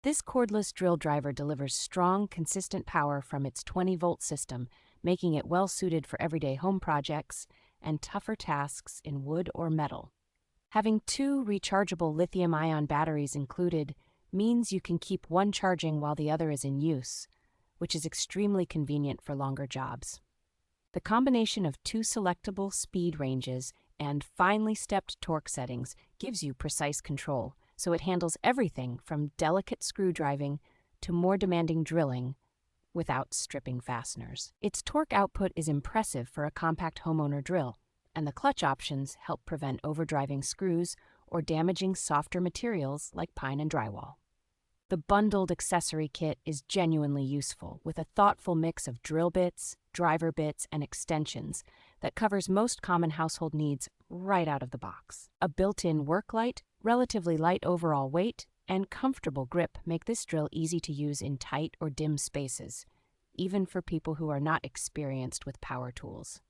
This cordless drill driver delivers strong, consistent power from its 20-volt system, making it well-suited for everyday home projects and tougher tasks in wood or metal. Having two rechargeable lithium-ion batteries included means you can keep one charging while the other is in use, which is extremely convenient for longer jobs. The combination of two selectable speed ranges and finely stepped torque settings gives you precise control, so it handles everything from delicate screw driving to more demanding drilling without stripping fasteners. Its torque output is impressive for a compact homeowner drill, and the clutch options help prevent overdriving screws or damaging softer materials like pine and drywall. The bundled accessory kit is genuinely useful, with a thoughtful mix of drill bits, driver bits, and extensions that covers most common household needs right out of the box. A built-in work light, relatively light overall weight, and comfortable grip make this drill easy to use in tight or dim spaces, even for people who are not experienced with power tools.